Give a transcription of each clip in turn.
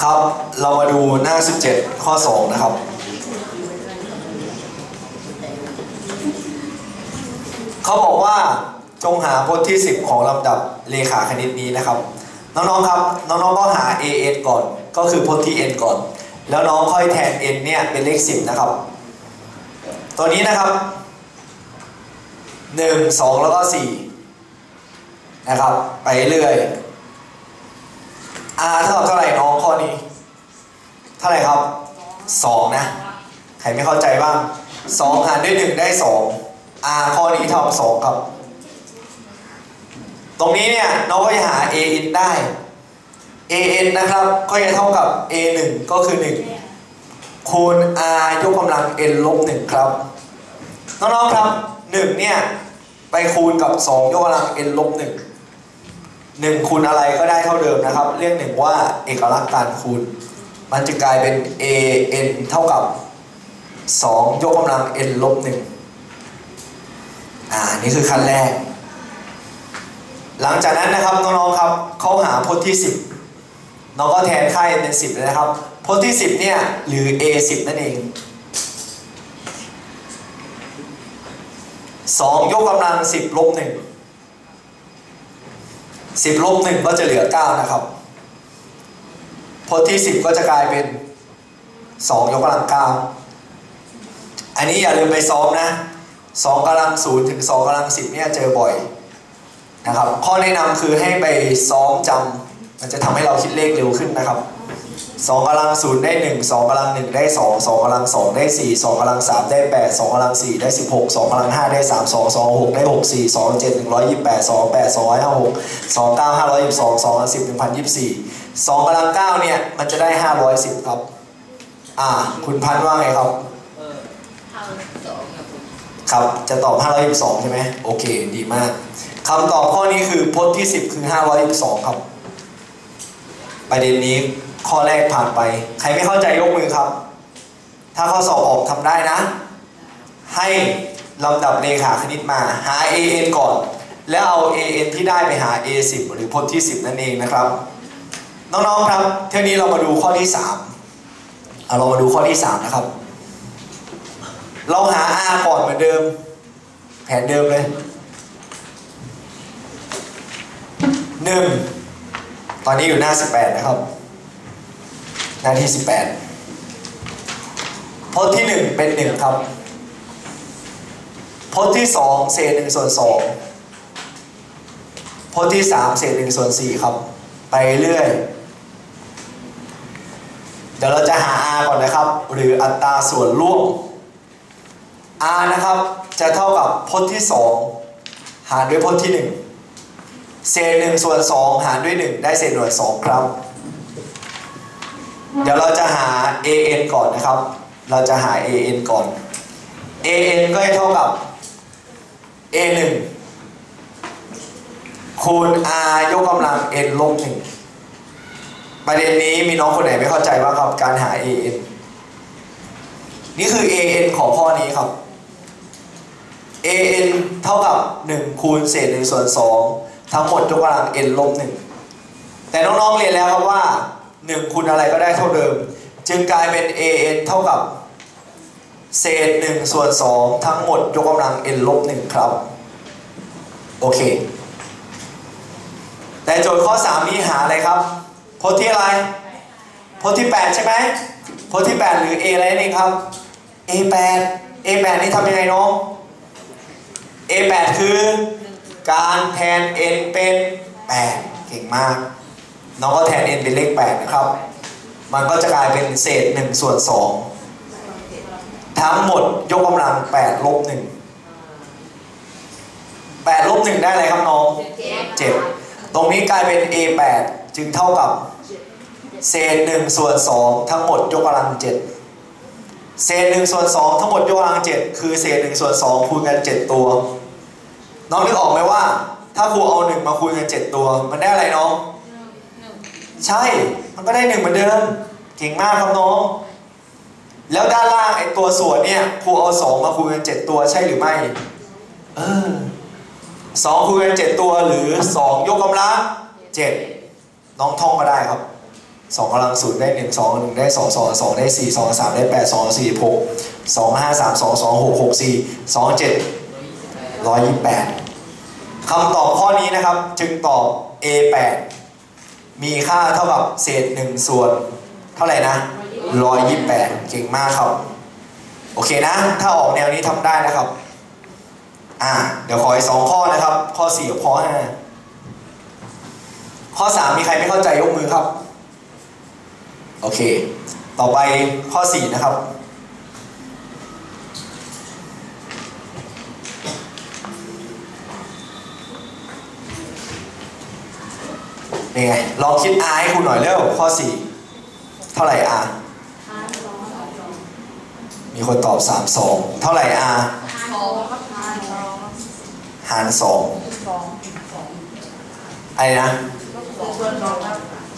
ครับเรามาดูหน้า17ข้อ2นะครับเขาบอกว่าจงหาพจน์ที่10ของลำดับเรขาคณิตนี้นะครับน้องๆครับน้องๆก็หา an ก่อนก็คือพจน์ที่ n ก่อนแล้วน้องค่อยแทน n เนี่ยเป็นเลข10นะครับตัวนี้นะครับ1 2แล้วก็4นะครับไปเรื่อย r เท่ากับเท่าไหร่น้องข้อนี้เท่าไหร่ครับ2นะใครไม่เข้าใจบ้าง2หารด้วย1ได้2 r ข้อนี้เท่ากับ2ครับตรงนี้เนี่ยน้องก็จะหา an ได้ an นะครับก็จะเท่ากับ a1 ก็คือ1คูณ r ยกกำลัง n ลบ1ครับน้องๆครับ1เนี่ยไปคูณกับ2ยกกำลัง n ลบ1คูณอะไรก็ได้เท่าเดิมนะครับเรียก1ว่าเอกลักษณ์การคูณมันจะกลายเป็น an เท่ากับ2ยกกำลัง n ลบ1นี่คือขั้นแรกหลังจากนั้นนะครับน้องๆครับเขาหาพจน์ที่10น้องก็แทนค่า n เป็น10เลยนะครับพจน์ที่10เนี่ยหรือ a10 นั่นเอง2ยกกำลัง10ลบ1 10ลบ1ก็จะเหลือ9นะครับพจน์ที่10ก็จะกลายเป็น2ยกกำลัง9อันนี้อย่าลืมไปซ้อมนะ2กำลัง0ถึง2กำลัง10เนี่ยเจอบ่อยนะครับข้อแนะนำคือให้ไปซ้อมจำมันจะทำให้เราคิดเลขเร็วขึ้นนะครับ2กำลัง0ได้1 2กำลัง1ได้2 2กำลัง2ได้4 2กำลัง3ได้8 2กำลัง4ได้16 2กำลัง5ได้3 2 2 6ได้6 4 2 7 128 2 8 256 2 9 522 2 10 1024 2กำลัง9เนี่ยมันจะได้510ครับคุณพันว่าไงครับครับจะตอบ522ใช่ไหมโอเคดีมากคำตอบข้อนี้คือพจน์ที่10คือ522ครับประเด็นนี้ข้อแรกผ่านไปใครไม่เข้าใจยกมือครับถ้าข้อสอบออกทำได้นะให้ลำดับเรขาคณิตมาหา an ก่อนแล้วเอา an ที่ได้ไปหา a10 หรือพจน์ที่10นั่นเองนะครับน้องๆครับเที่ยวนี้เรามาดูข้อที่3เรามาดูข้อที่3นะครับเราหา r ก่อนเหมือนเดิมแผนเดิมเลย1ตอนนี้อยู่หน้า18นะครับหน้าที่18พจน์ที่1เป็น1ครับพจน์ที่2เศษ1ส่วน2พจน์ที่3เศษ1ส่วน4ครับไปเรื่อยเดี๋ยวเราจะหา r ก่อนนะครับหรืออัตราส่วนร่วม r นะครับจะเท่ากับพจน์ที่2หารด้วยพจน์ที่1เศษ1ส่วน2หารด้วย1ได้เศษหน่วย2ครับเดี๋ยวเราจะหา an ก่อนนะครับเราจะหา an ก่อน an ก็จะเท่ากับ a1 คูณ r ยกกำลัง n ลบ1ประเด็นนี้มีน้องคนไหนไม่เข้าใจบ้างครับการหา an นี่คือ an ของข้อนี้ครับ an เท่ากับ1คูณเศษ1ส่วน2ทั้งหมดยกกำลัง n ลบ1แต่น้องๆเรียนแล้วครับว่า1คูณอะไรก็ได้เท่าเดิมจึงกลายเป็น an เท่ากับเศษ1ส่วน2ทั้งหมดยกกำลัง n ลบ1ครับโอเคแต่โจทย์ข้อ3นี้หาอะไรครับพจน์ที่อะไรพจน์ที่8ใช่ไหมพจน์ที่8หรือ a อะไรนี่ครับ a8 นี่ทำยังไงน้อง a8 คือการแทน n เป็น8เก่งมากน้องก็แทน n เป็นเลข8นะครับมันก็จะกลายเป็นเศษ1ส่วน2ทั้งหมดยกกำลัง8ลบ1 8ลบ1ได้อะไรครับน้อง7ตรงนี้กลายเป็น a8 จึงเท่ากับเศษ1ส่วน2ทั้งหมดยกกำลัง7เศษ1ส่วน2ทั้งหมดยกกำลัง7คือเศษ1ส่วน2คูณกัน7ตัวน้องนึกออกไหมว่าถ้าครูเอา1มาคูณกัน7ตัวมันได้อะไรน้องใช่มันก็ได้1เหมือนเดิมเก่งมากครับน้องแล้วด้านล่างไอ้ตัวส่วนเนี่ยครูเอา2มาคูณกัน7ตัวใช่หรือไม่2คูณกัน7ตัวหรือ2ยกกำลัง7น้องท่องมาได้ครับ 2 กำลัง 0 ได้ 1 2 1 ได้ 2 2 2 ได้ 4 2 3 ได้ 8 2 4 6 2 5 3 2 2 6 6 4 2 7 128คำตอบข้อนี้นะครับจึงตอบ A8 มีค่าเท่ากับเศษ1ส่วนเท่าไหร่นะ128เก่งมากครับโอเคนะถ้าออกแนวนี้ทำได้นะครับเดี๋ยวขออีก2ข้อนะครับข้อ4กับข้อ5ข้อ3มีใครไม่เข้าใจยกมือครับโอเคต่อไปข้อ4นะครับนี่ไงลองคิด R ให้คุณหน่อยเร็วข้อ4เท่าไหร่ R มีคนตอบ32เท่าไหร่ R หาร2อะไรนะ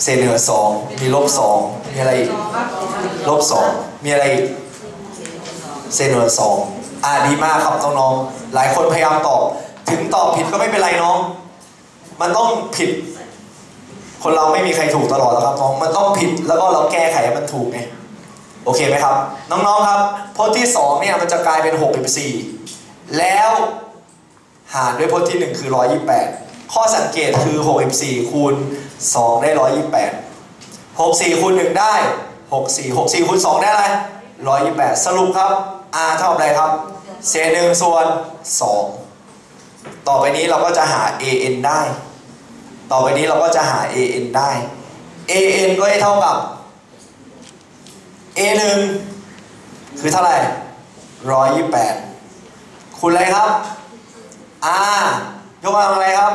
เศษเหนือ2มีลบ2มีอะไรอีกลบ2มีอะไรอีกเศษเหนือ2ดีมากครับน้องๆหลายคนพยายามตอบถึงตอบผิดก็ไม่เป็นไรน้องมันต้องผิดคนเราไม่มีใครถูกตลอดหรอกครับน้องมันต้องผิดแล้วก็เราแก้ไขให้มันถูกไงโอเคไหมครับน้องๆครับพจน์ที่2เนี่ยมันจะกลายเป็น64แล้วหารด้วยพจน์ที่1คือ128ข้อสังเกตคือ64คูณ2ได้128 64คูณ1ได้64 64คูณ2ได้อะไร128สรุปครับ R เท่ากับอะไรครับเศษ1ส่วน2ต่อไปนี้เราก็จะหา AN ได้ต่อไปนี้เราก็จะหา AN ได้ AN ก็เท่ากับ A1 คือเท่าไหร่128คูณอะไรครับ R ยกกำลังอะไรครับ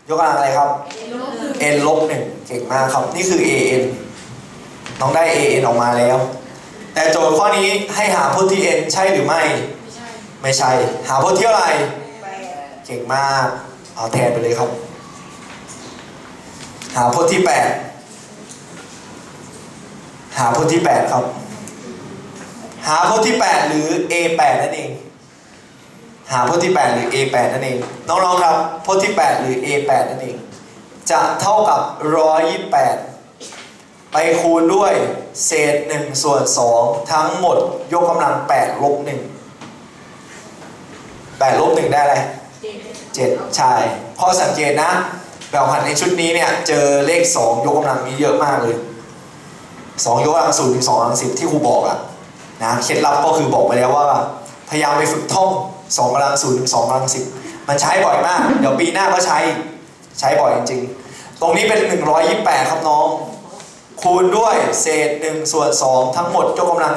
ยกกำลังอะไรครับ n ลบ1เก่งมากครับนี่คือ an น้องได้ an ออกมาแล้วแต่โจทย์ข้อนี้ให้หาพจน์ที่ n ใช่หรือไม่ไม่ใช่หาพจน์ที่อะไรเก่งมากเอาแทนไปเลยครับหาพจน์ที่8หาพจน์ที่8ครับหาพจน์ที่8หรือ a8 นั่นเองหาพจน์ที่8หรือ a8 นั่นเองน้องๆครับพจน์ที่8หรือ a8 นั่นเองจะเท่ากับ128ไปคูณด้วยเศษ1ส่วน2ทั้งหมดยกกำลัง8ลบ1 8ลบ1ได้อะไร7ใช่ข้อสังเกตนะแบบหันในชุดนี้เนี่ยเจอเลข2ยกกำลังนี้เยอะมากเลย2ยกกำลัง0ถึง2กำลัง10ที่ครูบอกนะเคล็ดลับก็คือบอกไปแล้วว่าพยายามไปฝึกท่อง2กำลัง0ถึง2กำลัง10มันใช้บ่อยมากเดี๋ยวปีหน้าก็ใช้บ่อยจริงๆตรงนี้เป็น128ครับน้องคูณด้วยเศษ1ส่วน2ทั้งหมดยกกำลัง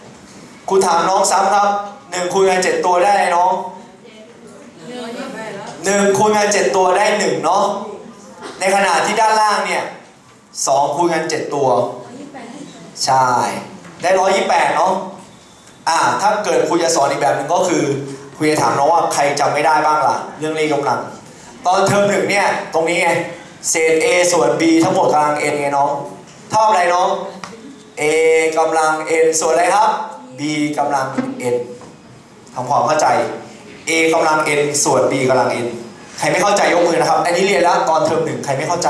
7ครูถามน้องซ้ำครับ1คูณกัน7ตัวได้ไหมน้อง1คูณกัน7ตัวได้1เนาะในขณะที่ด้านล่างเนี่ย2คูณกัน7ตัวใช่ได้128เนาะถ้าเกิดครูจะสอนอีกแบบหนึ่งก็คือครูจะถามน้องว่าใครจำไม่ได้บ้างล่ะเรื่องเลขกำลังตอนเทอม1เนี่ยตรงนี้ไงเศษ a ส่วน b ทั้งหมดกำลัง n ไงน้องเท่าอะไรน้อง a กำลัง n ส่วนอะไรครับ b กำลัง n ทำความเข้าใจ a กำลัง n ส่วน b กำลัง n ใครไม่เข้าใจยกมือนะครับอันนี้เรียนแล้วตอนเทอม1ใครไม่เข้าใจ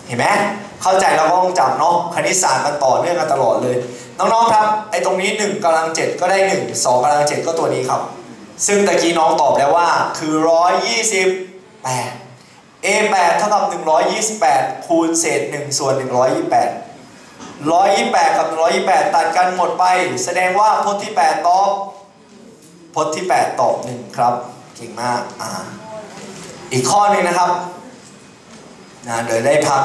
เห็นไหมเข้าใจเราก็ต้องจำเนาะคณิตศาสตร์มันต่อเนื่องกันตลอดเลยน้องๆครับไอ้ตรงนี้1กำลัง7ก็ได้1 2กำลัง7ก็ตัวนี้ครับซึ่งตะกี้น้องตอบแล้วว่าคือ128 a8 เท่ากับ128คูณเศษ1ส่วน128 128กับ128ตัดกันหมดไปแสดงว่าพจน์ที่8ตอบพจน์ที่8ตอบ1ครับเก่งมากอีกข้อหนึ่งนะครับเดี๋ยวได้พัก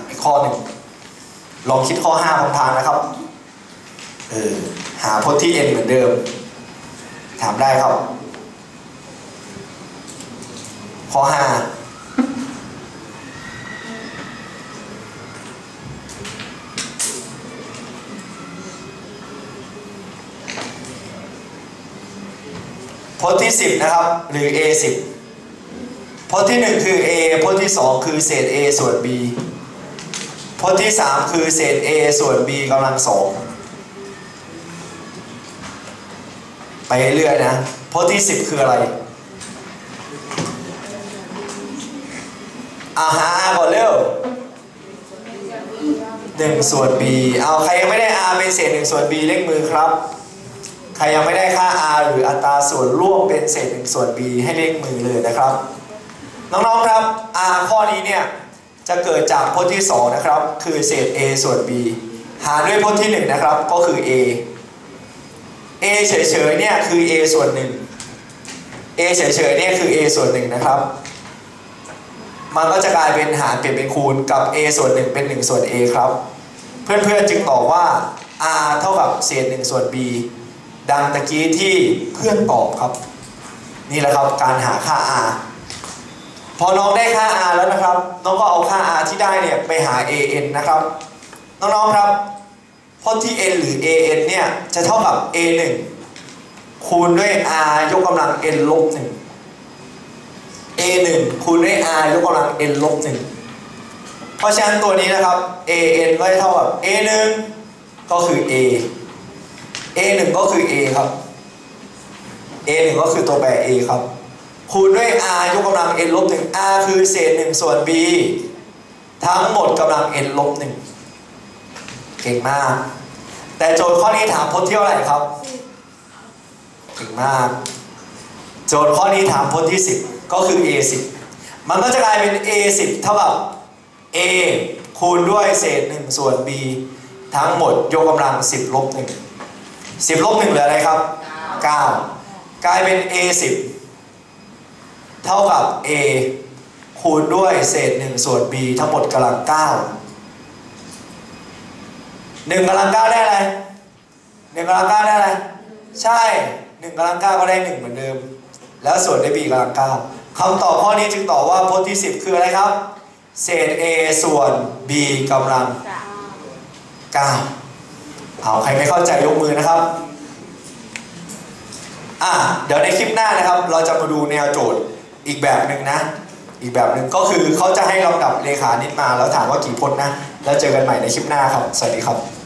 อีกข้อหนึ่งลองคิดข้อ5พร้อมๆนะครับหาพจน์ที่ n เหมือนเดิมถามได้ครับข้อ5พจน์ที่10นะครับหรือ a10 พจน์ที่1คือ a พจน์ที่2คือเศษ a ส่วน b พจน์ที่3คือเศษ a ส่วน b กำลัง2ไปเรื่อยนะพจน์ที่10คืออะไรหาก่อนเร็ว 1 ส่วน b เอาใครยังไม่ได้ r เป็นเศษ1 ส่วน b เลขมือครับใครยังไม่ได้ค่า r หรืออัตราส่วนร่วมเป็นเศษ1 ส่วน b ให้เลขมือเลยนะครับน้องๆครับ r ข้อนี้เนี่ยจะเกิดจากพจน์ที่2นะครับคือเศษ a ส่วน b หารด้วยพจน์ที่1นะครับก็คือ a เฉยๆเนี่ยคือ a ส่วน1 a เฉยๆเนี่ยคือ a ส่วน1นะครับมันก็จะกลายเป็นหารเปลี่ยนเป็นคูณกับ a ส่วน1เป็น1ส่วน a ครับเพื่อนๆจึงตอบว่า r เท่ากับเศษ1ส่วน b ดังตะกี้ที่เพื่อนตอบครับนี่แหละครับการหาค่า r พอน้องได้ค่า r แล้วนะครับน้องก็เอาค่า r ที่ได้เนี่ยไปหา an นะครับน้องๆครับพจน์ที่ n หรือ an เนี่ยจะเท่ากับ a 1คูณด้วย r ยกกำลัง n ลบ1 a 1คูณด้วย r ยกกำลัง n ลบ1เพราะฉะนั้นตัวนี้นะครับ an ก็จะเท่ากับ a 1ก็คือ a 1ก็คือ a ครับ a 1ก็คือตัวแปร a ครับคูณด้วย r ยกกำลัง n ลบ1 r คือเศษ1ส่วน b ทั้งหมดกำลัง n ลบ1เก่งมากแต่โจทย์ข้อนี้ถามพจน์ที่เท่าไหร่ครับเก่งมากโจทย์ข้อนี้ถามพจน์ที่10ก็คือ a 10มันก็จะกลายเป็น a 10เท่ากับ a คูณด้วยเศษ1ส่วน b ทั้งหมดยกกำลัง10ลบ1 10ลบ1เหลืออะไรครับ9กลายเป็น a 10เท่ากับ a คูณด้วยเศษ1ส่วน b ทั้งหมดกำลัง9 1กำลัง9ได้อะไร1กำลัง9ได้อะไรใช่1กำลัง9ก็ได้1เหมือนเดิมแล้วส่วนด้วย b กำลัง9คำตอบข้อนี้จึงตอบว่าพจน์ที่10คืออะไรครับเศษ a ส่วน b กำลัง9เอาใครไม่เข้าใจยกมือนะครับเดี๋ยวในคลิปหน้านะครับเราจะมาดูแนวโจทย์อีกแบบหนึ่งนะอีกแบบหนึ่งก็คือเขาจะให้ลำดับเลขานิดมาแล้วถามว่ากี่พจน์นะแล้วเจอกันใหม่ในคลิปหน้าครับสวัสดีครับ